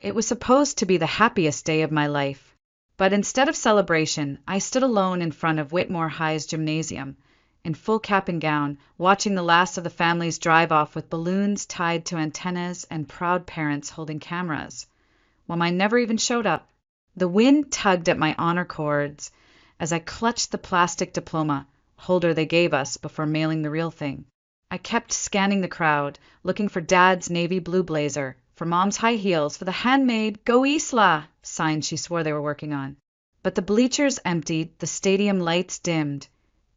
It was supposed to be the happiest day of my life. But instead of celebration, I stood alone in front of Whitmore High's gymnasium, in full cap and gown, watching the last of the families drive off with balloons tied to antennas and proud parents holding cameras, while mine never even showed up. The wind tugged at my honor cords as I clutched the plastic diploma holder they gave us before mailing the real thing. I kept scanning the crowd, looking for Dad's navy blue blazer, for Mom's high heels, for the handmade "Go Isla" sign she swore they were working on. But the bleachers emptied, the stadium lights dimmed,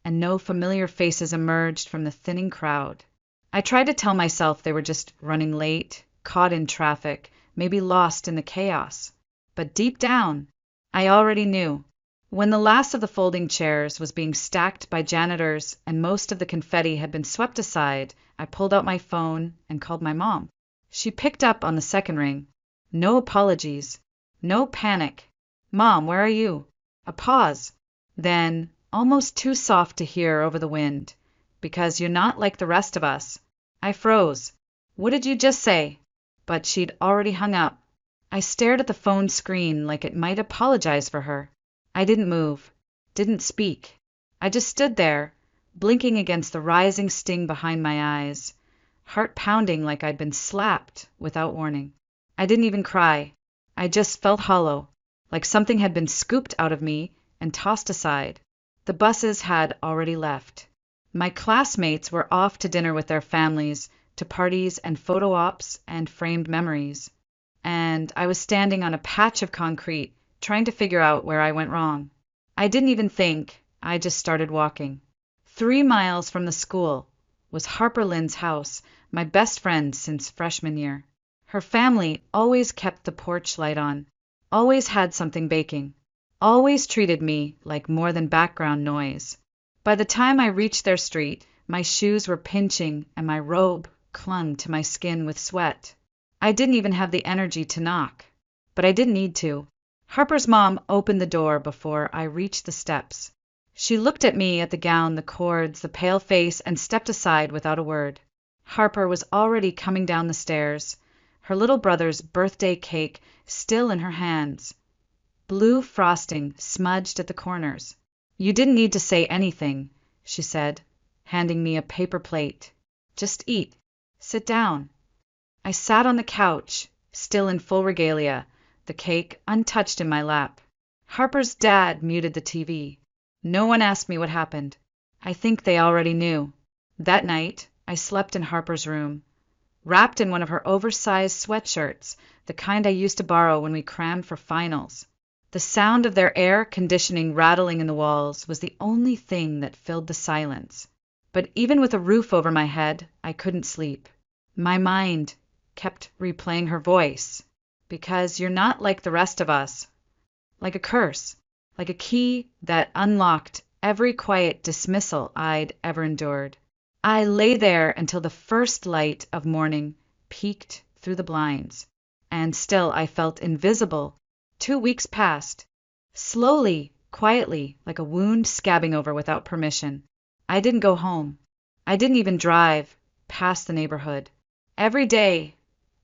and no familiar faces emerged from the thinning crowd. I tried to tell myself they were just running late, caught in traffic, maybe lost in the chaos. But deep down, I already knew. When the last of the folding chairs was being stacked by janitors and most of the confetti had been swept aside, I pulled out my phone and called my mom. She picked up on the second ring. No apologies. No panic. "Mom, where are you?" A pause. Then, almost too soft to hear over the wind, "Because you're not like the rest of us." I froze. "What did you just say?" But she'd already hung up. I stared at the phone screen like it might apologize for her. I didn't move. Didn't speak. I just stood there, blinking against the rising sting behind my eyes, heart pounding like I'd been slapped without warning. I didn't even cry. I just felt hollow, like something had been scooped out of me and tossed aside. The buses had already left. My classmates were off to dinner with their families, to parties and photo ops and framed memories. And I was standing on a patch of concrete, trying to figure out where I went wrong. I didn't even think. I just started walking. 3 miles from the school was Harper Lynn's house, my best friend since freshman year. Her family always kept the porch light on, always had something baking, always treated me like more than background noise. By the time I reached their street, my shoes were pinching and my robe clung to my skin with sweat. I didn't even have the energy to knock, but I didn't need to. Harper's mom opened the door before I reached the steps. She looked at me, at the gown, the cords, the pale face, and stepped aside without a word. Harper was already coming down the stairs, her little brother's birthday cake still in her hands, blue frosting smudged at the corners. "You didn't need to say anything," she said, handing me a paper plate. "Just eat. Sit down." I sat on the couch, still in full regalia, the cake untouched in my lap. Harper's dad muted the TV. No one asked me what happened. I think they already knew. That night, I slept in Harper's room, wrapped in one of her oversized sweatshirts, the kind I used to borrow when we crammed for finals. The sound of their air conditioning rattling in the walls was the only thing that filled the silence. But even with a roof over my head, I couldn't sleep. My mind kept replaying her voice. "Because you're not like the rest of us." Like a curse, like a key that unlocked every quiet dismissal I'd ever endured. I lay there until the first light of morning peeked through the blinds, and still I felt invisible. 2 weeks passed, slowly, quietly, like a wound scabbing over without permission. I didn't go home. I didn't even drive past the neighborhood. Every day,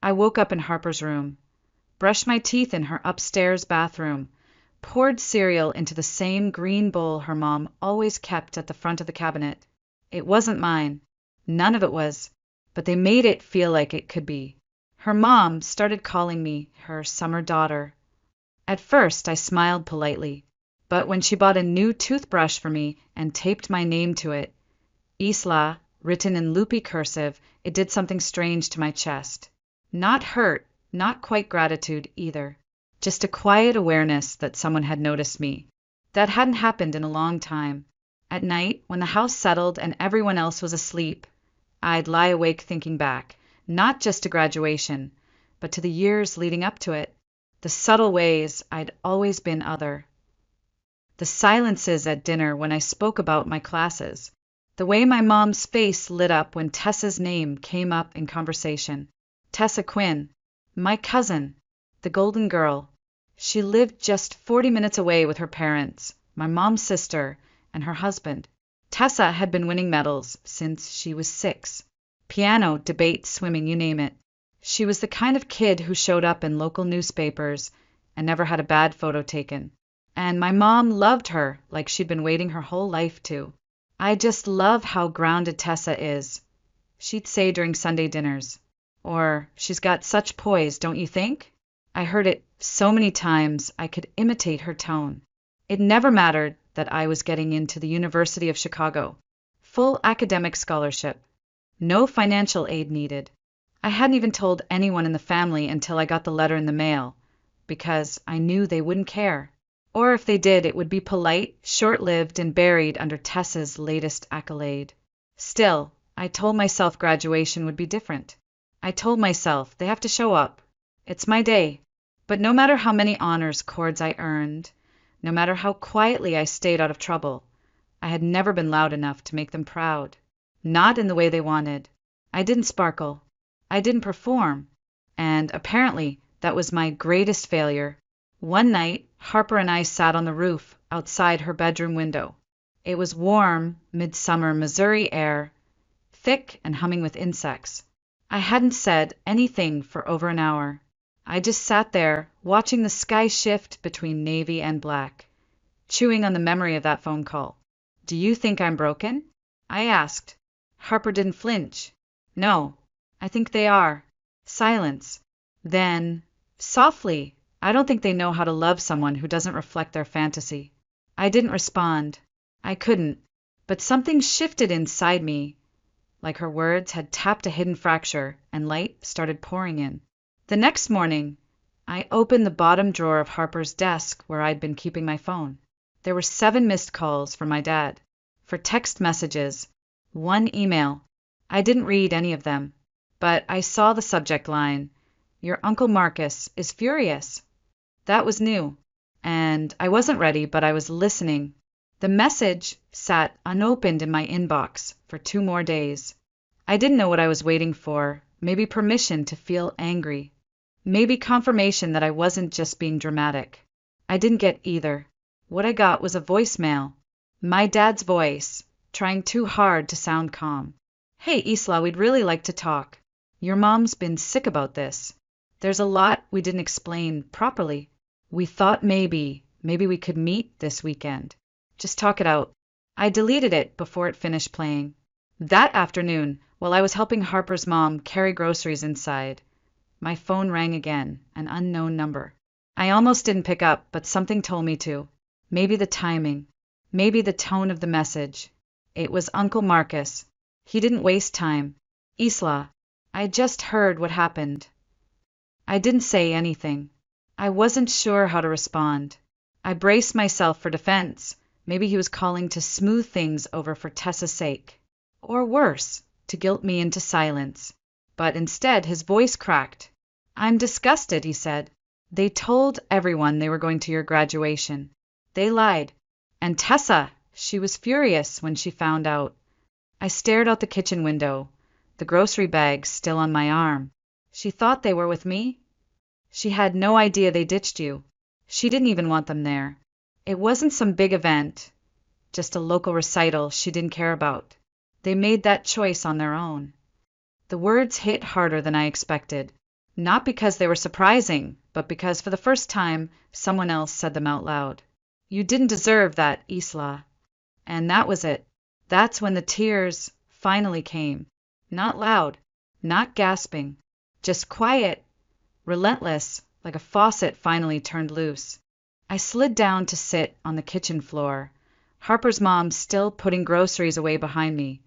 I woke up in Harper's room, brushed my teeth in her upstairs bathroom, poured cereal into the same green bowl her mom always kept at the front of the cabinet. It wasn't mine. None of it was, but they made it feel like it could be. Her mom started calling me her summer daughter. At first, I smiled politely, but when she bought a new toothbrush for me and taped my name to it, Isla, written in loopy cursive, it did something strange to my chest. Not hurt, not quite gratitude either. Just a quiet awareness that someone had noticed me. That hadn't happened in a long time. At night, when the house settled and everyone else was asleep, I'd lie awake thinking back, not just to graduation, but to the years leading up to it, the subtle ways I'd always been other. The silences at dinner when I spoke about my classes, the way my mom's face lit up when Tessa's name came up in conversation. Tessa Quinn, my cousin, the golden girl. She lived just 40 minutes away with her parents, my mom's sister, and her husband. Tessa had been winning medals since she was 6. Piano, debate, swimming, you name it. She was the kind of kid who showed up in local newspapers and never had a bad photo taken. And my mom loved her like she'd been waiting her whole life to. I just love how grounded Tessa is, she'd say during Sunday dinners. Or, she's got such poise, don't you think? I heard it so many times I could imitate her tone. It never mattered that I was getting into the University of Chicago. Full academic scholarship. No financial aid needed. I hadn't even told anyone in the family until I got the letter in the mail, because I knew they wouldn't care. Or if they did, it would be polite, short-lived, and buried under Tessa's latest accolade. Still, I told myself graduation would be different. I told myself they have to show up. It's my day. But no matter how many honors cords I earned, no matter how quietly I stayed out of trouble, I had never been loud enough to make them proud. Not in the way they wanted. I didn't sparkle. I didn't perform. And apparently, that was my greatest failure. One night, Harper and I sat on the roof outside her bedroom window. It was warm, midsummer Missouri air, thick and humming with insects. I hadn't said anything for over an hour. I just sat there, watching the sky shift between navy and black, chewing on the memory of that phone call. "Do you think I'm broken?" I asked. Harper didn't flinch. "No, I think they are." Silence. Then, softly, "I don't think they know how to love someone who doesn't reflect their fantasy." I didn't respond. I couldn't. But something shifted inside me, like her words had tapped a hidden fracture, and light started pouring in. The next morning, I opened the bottom drawer of Harper's desk where I'd been keeping my phone. There were 7 missed calls from my dad, for text messages, 1 email. I didn't read any of them, but I saw the subject line, "Your Uncle Marcus is furious." That was new, and I wasn't ready, but I was listening. The message sat unopened in my inbox for 2 more days. I didn't know what I was waiting for, maybe permission to feel angry. Maybe confirmation that I wasn't just being dramatic. I didn't get either. What I got was a voicemail. My dad's voice, trying too hard to sound calm. "Hey, Isla, we'd really like to talk. Your mom's been sick about this. There's a lot we didn't explain properly. We thought maybe we could meet this weekend. Just talk it out." I deleted it before it finished playing. That afternoon, while I was helping Harper's mom carry groceries inside, my phone rang again, an unknown number. I almost didn't pick up, but something told me to. Maybe the timing, maybe the tone of the message. It was Uncle Marcus. He didn't waste time. "Isla, I just heard what happened." I didn't say anything. I wasn't sure how to respond. I braced myself for defense. Maybe he was calling to smooth things over for Tessa's sake. Or worse, to guilt me into silence. But instead, his voice cracked. "I'm disgusted," he said. "They told everyone they were going to your graduation. They lied. And Tessa, she was furious when she found out." I stared out the kitchen window, the grocery bags still on my arm. "She thought they were with me?" "She had no idea they ditched you. She didn't even want them there. It wasn't some big event, just a local recital she didn't care about. They made that choice on their own." The words hit harder than I expected, not because they were surprising, but because for the first time someone else said them out loud. "You didn't deserve that, Isla." And that was it. That's when the tears finally came. Not loud, not gasping, just quiet, relentless, like a faucet finally turned loose. I slid down to sit on the kitchen floor, Harper's mom still putting groceries away behind me,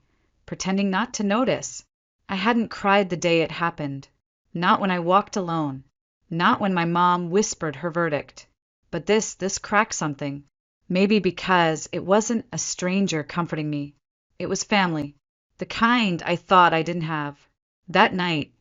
pretending not to notice. I hadn't cried the day it happened. Not when I walked alone. Not when my mom whispered her verdict. But this cracked something. Maybe because it wasn't a stranger comforting me. It was family. The kind I thought I didn't have. That night,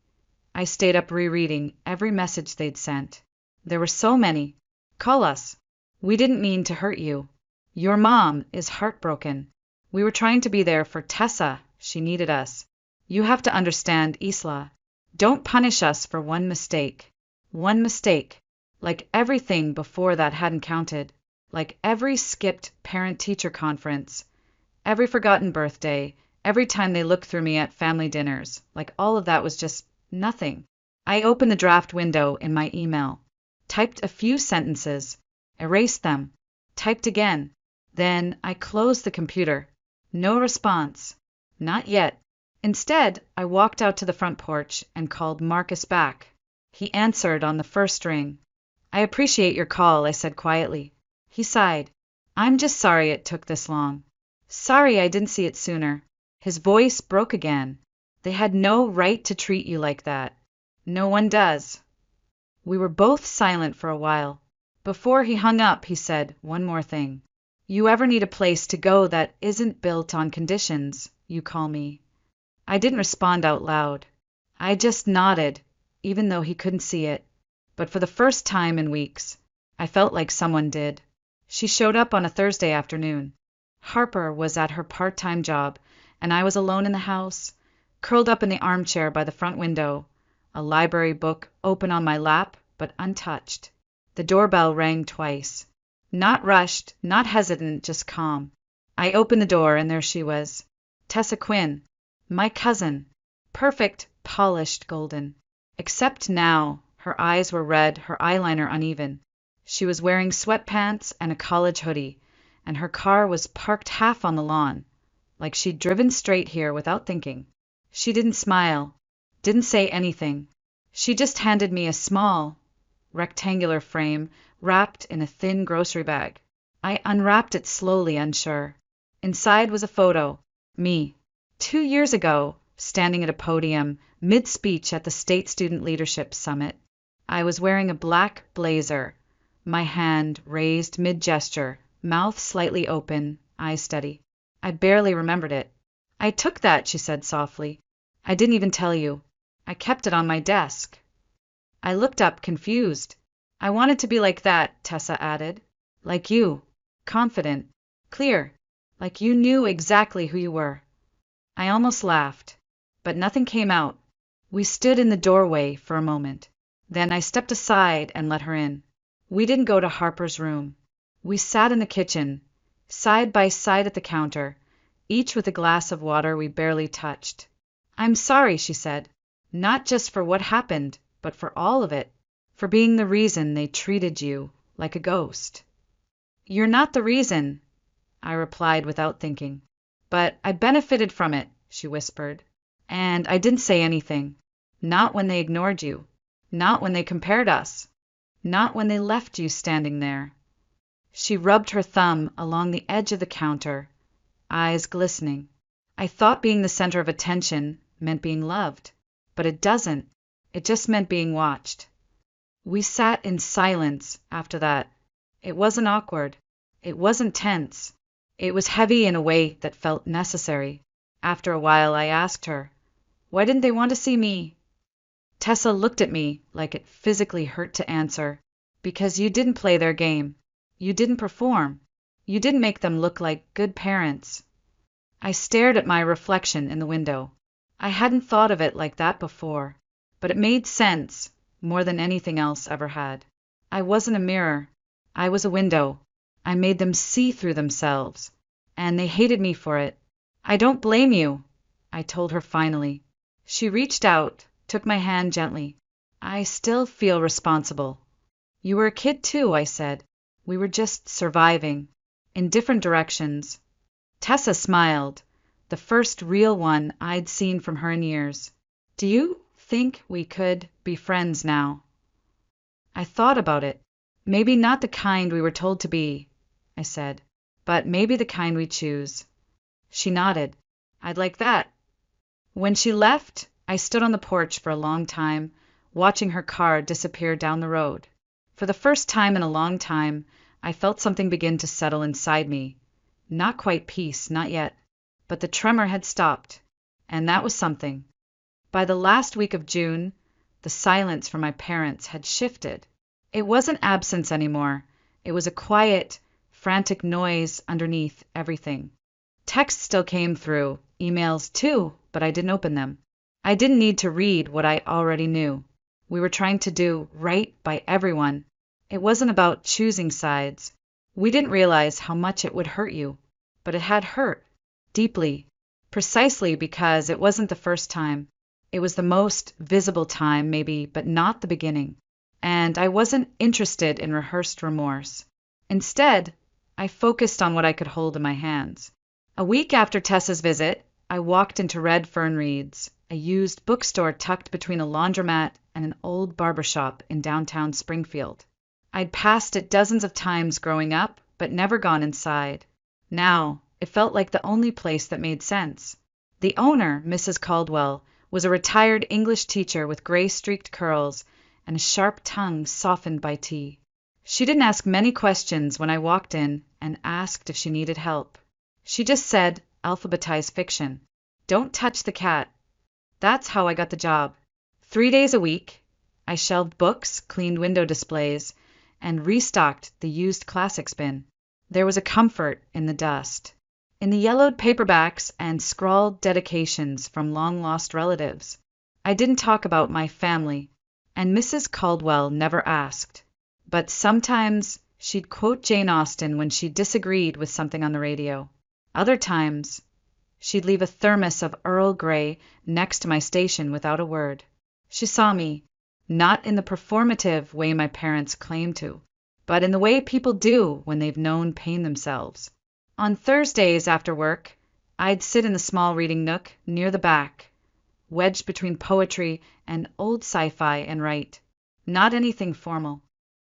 I stayed up rereading every message they'd sent. There were so many. "Call us. We didn't mean to hurt you. Your mom is heartbroken. We were trying to be there for Tessa. She needed us. You have to understand, Isla. Don't punish us for one mistake. One mistake. Like everything before that hadn't counted. Like every skipped parent-teacher conference. Every forgotten birthday. Every time they looked through me at family dinners. Like all of that was just nothing. I opened the draft window in my email, typed a few sentences, erased them, typed again. Then I closed the computer. No response. Not yet. Instead, I walked out to the front porch and called Marcus back. He answered on the first ring. I appreciate your call, I said quietly. He sighed. I'm just sorry it took this long. Sorry I didn't see it sooner. His voice broke again. They had no right to treat you like that. No one does. We were both silent for a while. Before he hung up, he said one more thing. You ever need a place to go that isn't built on conditions, you call me. I didn't respond out loud. I just nodded, even though he couldn't see it. But for the first time in weeks, I felt like someone did. She showed up on a Thursday afternoon. Harper was at her part-time job, and I was alone in the house, curled up in the armchair by the front window, a library book open on my lap, but untouched. The doorbell rang twice. Not rushed, not hesitant, just calm. I opened the door, and there she was. Tessa Quinn, my cousin. Perfect, polished golden. Except now, her eyes were red, her eyeliner uneven. She was wearing sweatpants and a college hoodie, and her car was parked half on the lawn, like she'd driven straight here without thinking. She didn't smile, didn't say anything. She just handed me a small, rectangular frame wrapped in a thin grocery bag. I unwrapped it slowly, unsure. Inside was a photo. Me. 2 years ago, standing at a podium, mid-speech at the State Student Leadership Summit. I was wearing a black blazer, my hand raised mid-gesture, mouth slightly open, eyes steady. I barely remembered it. I took that, she said softly. I didn't even tell you. I kept it on my desk. I looked up, confused. I wanted to be like that, Tessa added. Like you. Confident. Clear. Like you knew exactly who you were. I almost laughed, but nothing came out. We stood in the doorway for a moment. Then I stepped aside and let her in. We didn't go to Harper's room. We sat in the kitchen, side by side at the counter, each with a glass of water we barely touched. I'm sorry, she said, not just for what happened, but for all of it, for being the reason they treated you like a ghost. You're not the reason, I replied without thinking. But I benefited from it, she whispered. And I didn't say anything. Not when they ignored you. Not when they compared us. Not when they left you standing there. She rubbed her thumb along the edge of the counter, eyes glistening. I thought being the center of attention meant being loved, but it doesn't. It just meant being watched. We sat in silence after that. It wasn't awkward. It wasn't tense. It was heavy in a way that felt necessary. After a while, I asked her, why didn't they want to see me? Tessa looked at me like it physically hurt to answer. Because you didn't play their game. You didn't perform. You didn't make them look like good parents. I stared at my reflection in the window. I hadn't thought of it like that before, but it made sense more than anything else ever had. I wasn't a mirror. I was a window. I made them see through themselves, and they hated me for it. I don't blame you, I told her finally. She reached out, took my hand gently. I still feel responsible. You were a kid too, I said. We were just surviving, in different directions. Tessa smiled, the first real one I'd seen from her in years. Do you think we could be friends now? I thought about it. Maybe not the kind we were told to be, I said, but maybe the kind we choose. She nodded. I'd like that. When she left, I stood on the porch for a long time, watching her car disappear down the road. For the first time in a long time, I felt something begin to settle inside me. Not quite peace, not yet. But the tremor had stopped, and that was something. By the last week of June, the silence from my parents had shifted. It wasn't absence anymore. It was a quiet, frantic noise underneath everything. Texts still came through, emails too, but I didn't open them. I didn't need to read what I already knew. We were trying to do right by everyone. It wasn't about choosing sides. We didn't realize how much it would hurt you, but it had hurt, deeply, precisely because it wasn't the first time. It was the most visible time, maybe, but not the beginning. And I wasn't interested in rehearsed remorse. Instead, I focused on what I could hold in my hands. A week after Tessa's visit, I walked into Red Fern Reed's, a used bookstore tucked between a laundromat and an old barber shop in downtown Springfield. I'd passed it dozens of times growing up, but never gone inside. Now, it felt like the only place that made sense. The owner, Mrs. Caldwell, was a retired English teacher with gray-streaked curls and a sharp tongue softened by tea. She didn't ask many questions when I walked in and asked if she needed help. She just said, alphabetized fiction. Don't touch the cat. That's how I got the job. 3 days a week, I shelved books, cleaned window displays, and restocked the used classics bin. There was a comfort in the dust, in the yellowed paperbacks and scrawled dedications from long-lost relatives. I didn't talk about my family, and Mrs. Caldwell never asked. But sometimes she'd quote Jane Austen when she disagreed with something on the radio. Other times, she'd leave a thermos of Earl Grey next to my station without a word. She saw me, not in the performative way my parents claimed to, but in the way people do when they've known pain themselves. On Thursdays after work, I'd sit in the small reading nook near the back, wedged between poetry and old sci-fi, and write. Not anything formal,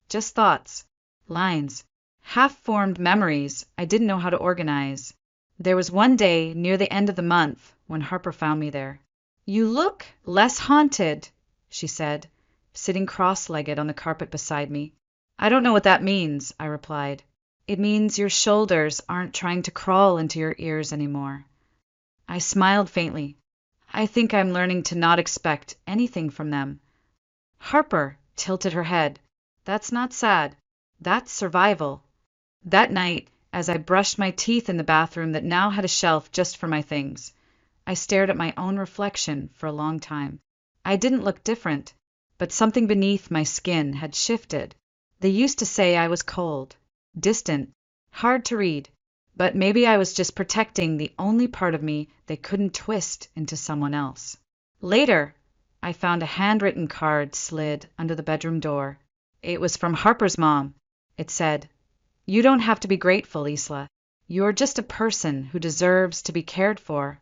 just thoughts, lines, half-formed memories I didn't know how to organize. There was one day near the end of the month when Harper found me there. "You look less haunted," she said, sitting cross-legged on the carpet beside me. "I don't know what that means," I replied. "It means your shoulders aren't trying to crawl into your ears anymore." I smiled faintly. "I think I'm learning to not expect anything from them." Harper tilted her head. "That's not sad. That's survival." That night, as I brushed my teeth in the bathroom that now had a shelf just for my things, I stared at my own reflection for a long time. I didn't look different, but something beneath my skin had shifted. They used to say I was cold, distant, hard to read, but maybe I was just protecting the only part of me they couldn't twist into someone else. Later, I found a handwritten card slid under the bedroom door. It was from Harper's mom. It said, "You don't have to be grateful, Isla. You're just a person who deserves to be cared for."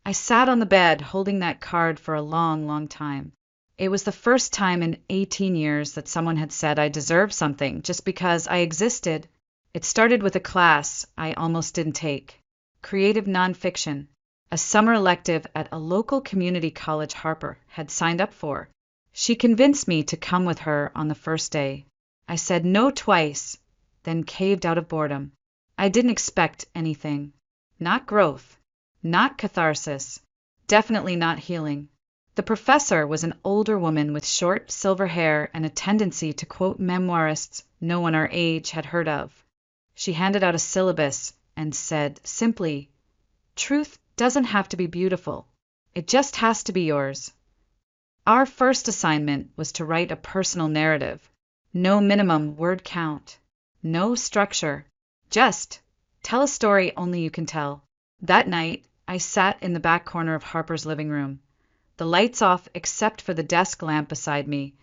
I sat on the bed holding that card for a long, long time. It was the first time in 18 years that someone had said I deserved something just because I existed. It started with a class I almost didn't take, creative nonfiction, a summer elective at a local community college Harper had signed up for. She convinced me to come with her on the first day. I said no twice, then caved out of boredom. I didn't expect anything. Not growth, not catharsis, definitely not healing. The professor was an older woman with short silver hair and a tendency to quote memoirists no one our age had heard of. She handed out a syllabus and said simply, "Truth doesn't have to be beautiful. It just has to be yours." Our first assignment was to write a personal narrative. No minimum word count. No structure. Just tell a story only you can tell. That night, I sat in the back corner of Harper's living room, the lights off except for the desk lamp beside me,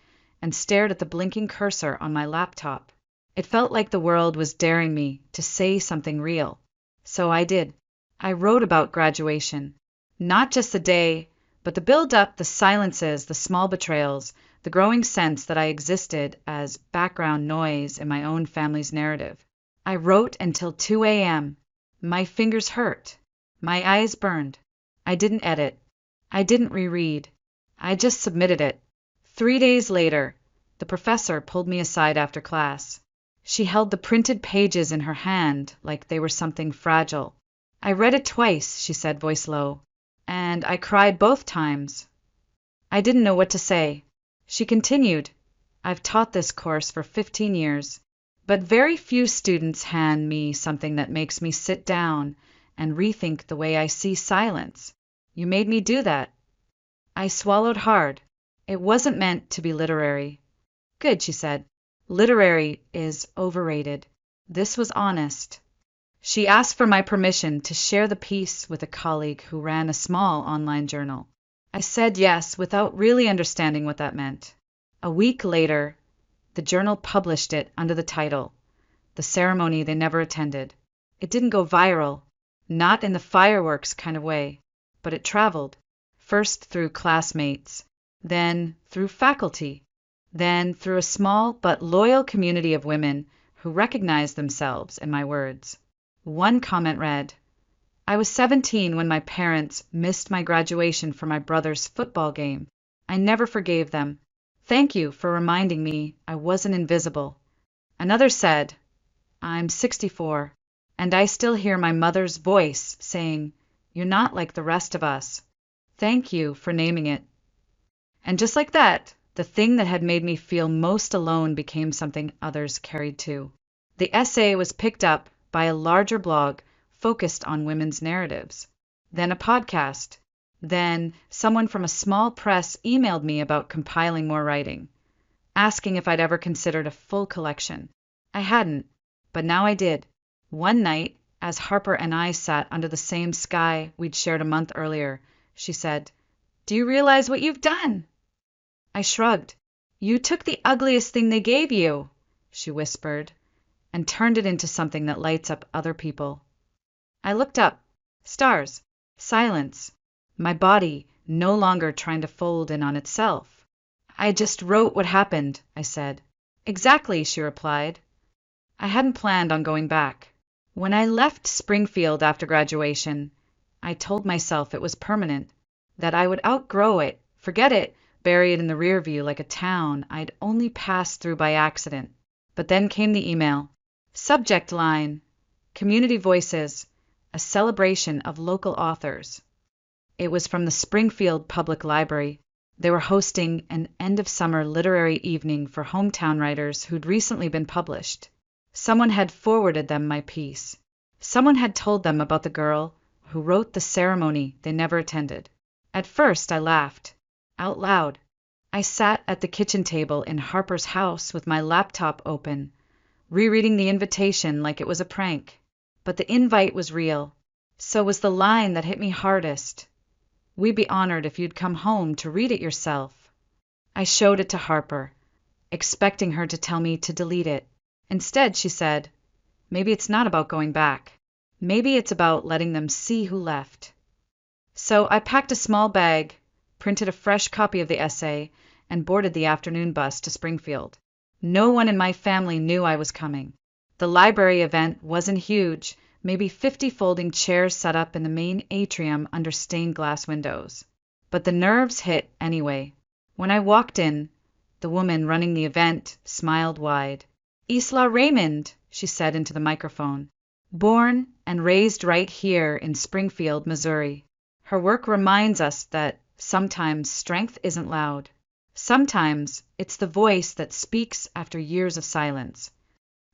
and stared at the blinking cursor on my laptop. It felt like the world was daring me to say something real. So I did. I wrote about graduation. Not just the day, but the build-up, the silences, the small betrayals, the growing sense that I existed as background noise in my own family's narrative. I wrote until 2 a.m. My fingers hurt. My eyes burned. I didn't edit. I didn't reread. I just submitted it. 3 days later, the professor pulled me aside after class. She held the printed pages in her hand like they were something fragile. "I read it twice," she said, voice low, "and I cried both times." I didn't know what to say. She continued, "I've taught this course for 15 years, but very few students hand me something that makes me sit down and rethink the way I see silence. You made me do that." I swallowed hard. It wasn't meant to be literary. "Good," she said. "Literary is overrated." This was honest. She asked for my permission to share the piece with a colleague who ran a small online journal. I said yes without really understanding what that meant. A week later, the journal published it under the title, The Ceremony They Never Attended. It didn't go viral, not in the fireworks kind of way, but it traveled, first through classmates, then through faculty, then through a small but loyal community of women who recognized themselves in my words. One comment read, I was 17 when my parents missed my graduation for my brother's football game. I never forgave them. Thank you for reminding me I wasn't invisible. Another said, I'm 64, and I still hear my mother's voice saying, You're not like the rest of us. Thank you for naming it. And just like that, the thing that had made me feel most alone became something others carried too. The essay was picked up by a larger blog focused on women's narratives, then a podcast, then someone from a small press emailed me about compiling more writing, asking if I'd ever considered a full collection. I hadn't, but now I did. One night, as Harper and I sat under the same sky we'd shared a month earlier, she said, Do you realize what you've done? I shrugged. You took the ugliest thing they gave you, she whispered, and turned it into something that lights up other people. I looked up. Stars. Silence. My body no longer trying to fold in on itself. I just wrote what happened, I said. Exactly, she replied. I hadn't planned on going back. When I left Springfield after graduation, I told myself it was permanent, that I would outgrow it, forget it, bury it in the rear view like a town I'd only passed through by accident. But then came the email. Subject line, Community Voices, a celebration of local authors. It was from the Springfield Public Library. They were hosting an end-of-summer literary evening for hometown writers who'd recently been published. Someone had forwarded them my piece. Someone had told them about the girl who wrote The Ceremony They Never Attended. At first I laughed, out loud. I sat at the kitchen table in Harper's house with my laptop open, rereading the invitation like it was a prank. But the invite was real. So was the line that hit me hardest. We'd be honored if you'd come home to read it yourself. I showed it to Harper, expecting her to tell me to delete it. Instead, she said, maybe it's not about going back. Maybe it's about letting them see who left. So I packed a small bag, printed a fresh copy of the essay, and boarded the afternoon bus to Springfield. No one in my family knew I was coming. The library event wasn't huge, maybe 50 folding chairs set up in the main atrium under stained glass windows. But the nerves hit anyway. When I walked in, the woman running the event smiled wide. Isla Raymond, she said into the microphone. Born and raised right here in Springfield, Missouri. Her work reminds us that sometimes strength isn't loud. Sometimes it's the voice that speaks after years of silence.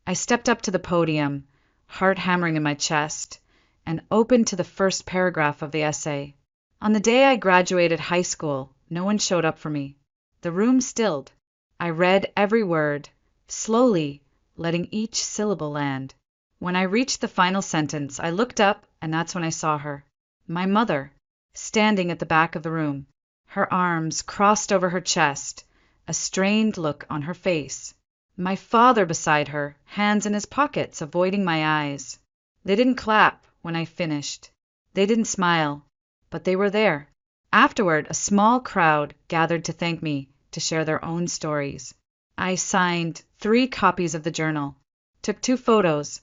I stepped up to the podium, heart hammering in my chest, and opened to the first paragraph of the essay. On the day I graduated high school, no one showed up for me. The room stilled. I read every word, slowly, letting each syllable land. When I reached the final sentence, I looked up, and that's when I saw her. My mother, standing at the back of the room, her arms crossed over her chest, a strained look on her face. My father beside her, hands in his pockets, avoiding my eyes. They didn't clap when I finished. They didn't smile, but they were there. Afterward, a small crowd gathered to thank me, to share their own stories. I signed 3 copies of the journal, took 2 photos,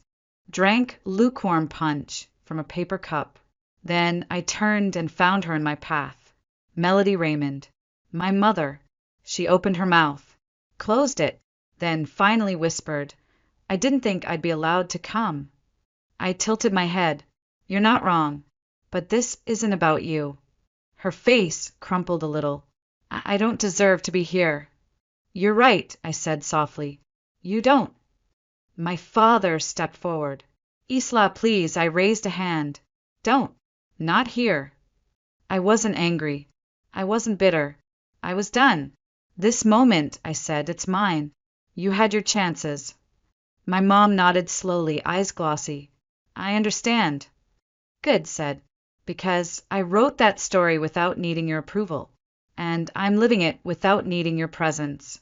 drank lukewarm punch from a paper cup. Then I turned and found her in my path. Melody Raymond, my mother. She opened her mouth, closed it, then finally whispered, I didn't think I'd be allowed to come. I tilted my head. You're not wrong, but this isn't about you. Her face crumpled a little. I don't deserve to be here. You're right, I said softly. You don't. My father stepped forward. Isla, please, I raised a hand. Don't. Not here. I wasn't angry. I wasn't bitter. I was done. This moment, I said, it's mine. You had your chances. My mom nodded slowly, eyes glossy. I understand. Good, said. Because I wrote that story without needing your approval, and I'm living it without needing your presence.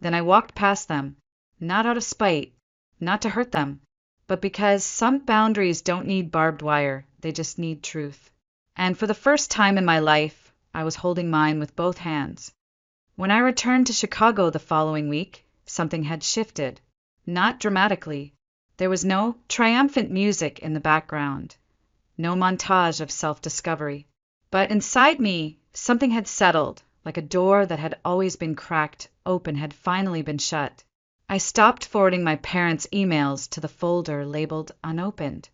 Then I walked past them, not out of spite, not to hurt them, but because some boundaries don't need barbed wire, they just need truth. And for the first time in my life, I was holding mine with both hands. When I returned to Chicago the following week, something had shifted. Not dramatically. There was no triumphant music in the background, no montage of self-discovery. But inside me, something had settled, like a door that had always been cracked open had finally been shut. I stopped forwarding my parents' emails to the folder labeled unopened.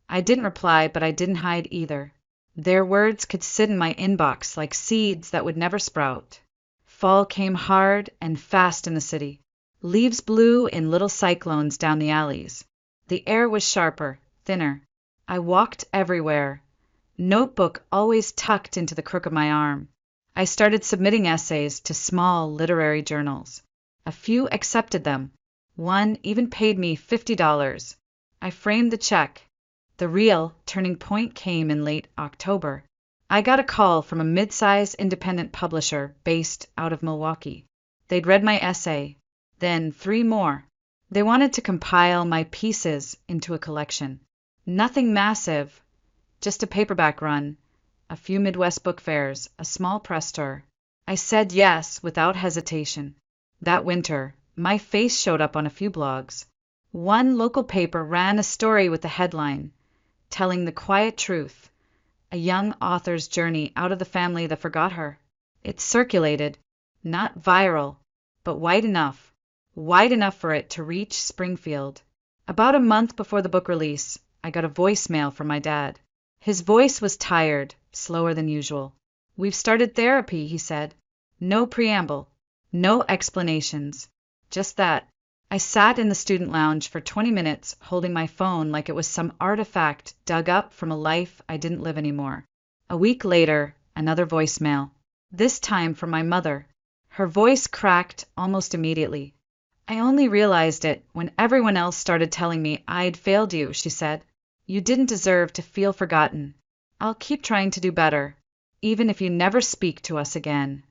I didn't reply, but I didn't hide either. Their words could sit in my inbox like seeds that would never sprout. Fall came hard and fast in the city. Leaves blew in little cyclones down the alleys. The air was sharper, thinner. I walked everywhere, notebook always tucked into the crook of my arm. I started submitting essays to small literary journals. A few accepted them. One even paid me $50. I framed the check. The real turning point came in late October. I got a call from a mid-size independent publisher based out of Milwaukee. They'd read my essay, then 3 more. They wanted to compile my pieces into a collection. Nothing massive, just a paperback run, a few Midwest book fairs, a small press tour. I said yes without hesitation. That winter, my face showed up on a few blogs. One local paper ran a story with the headline, telling the quiet truth, a young author's journey out of the family that forgot her. It circulated, not viral, but wide enough for it to reach Springfield. About a month before the book release, I got a voicemail from my dad. His voice was tired, slower than usual. "We've started therapy," he said. No preamble, no explanations, just that. I sat in the student lounge for 20 minutes holding my phone like it was some artifact dug up from a life I didn't live anymore. A week later, another voicemail, this time from my mother. Her voice cracked almost immediately. "I only realized it when everyone else started telling me I'd failed you," she said. "You didn't deserve to feel forgotten. I'll keep trying to do better, even if you never speak to us again."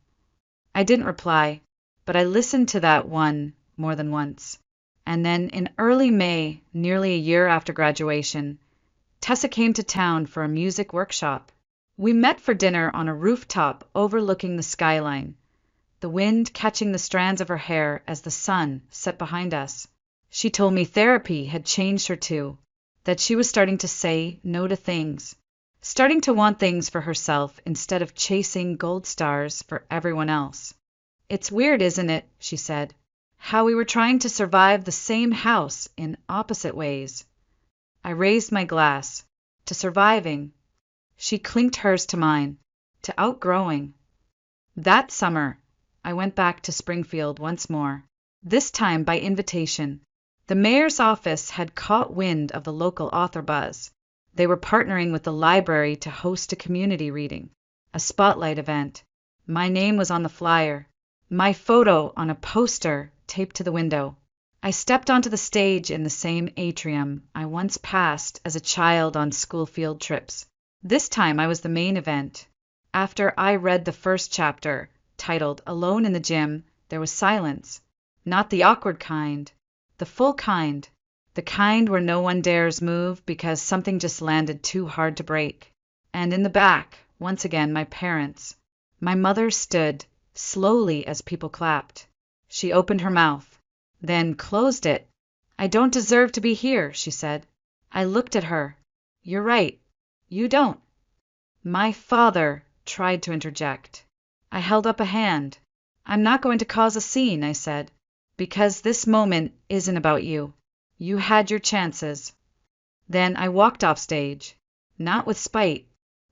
I didn't reply, but I listened to that one more than once. And then in early May, nearly a year after graduation, Tessa came to town for a music workshop. We met for dinner on a rooftop overlooking the skyline, the wind catching the strands of her hair as the sun set behind us. She told me therapy had changed her too, that she was starting to say no to things, starting to want things for herself instead of chasing gold stars for everyone else. "It's weird, isn't it?" she said. "How we were trying to survive the same house in opposite ways." I raised my glass. To surviving. She clinked hers to mine. To outgrowing. That summer, I went back to Springfield once more, this time by invitation. The mayor's office had caught wind of the local author buzz. They were partnering with the library to host a community reading, a spotlight event. My name was on the flyer, my photo on a poster taped to the window. I stepped onto the stage in the same atrium I once passed as a child on school field trips. This time I was the main event. After I read the first chapter, titled Alone in the Gym, there was silence. Not the awkward kind, the full kind. The kind where no one dares move because something just landed too hard to break. And in the back, once again, my parents. My mother stood, slowly as people clapped. She opened her mouth, then closed it. "I don't deserve to be here," she said. I looked at her. "You're right. You don't." My father tried to interject. I held up a hand. "I'm not going to cause a scene," I said, "because this moment isn't about you. You had your chances." Then I walked off stage, not with spite,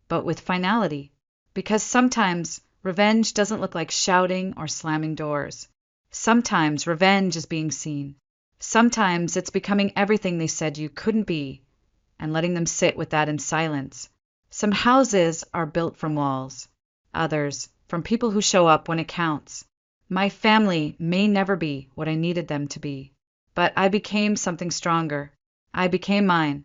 but with finality, because sometimes revenge doesn't look like shouting or slamming doors. Sometimes revenge is being seen. Sometimes it's becoming everything they said you couldn't be, and letting them sit with that in silence. Some houses are built from walls, others from people who show up when it counts. My family may never be what I needed them to be, but I became something stronger. I became mine.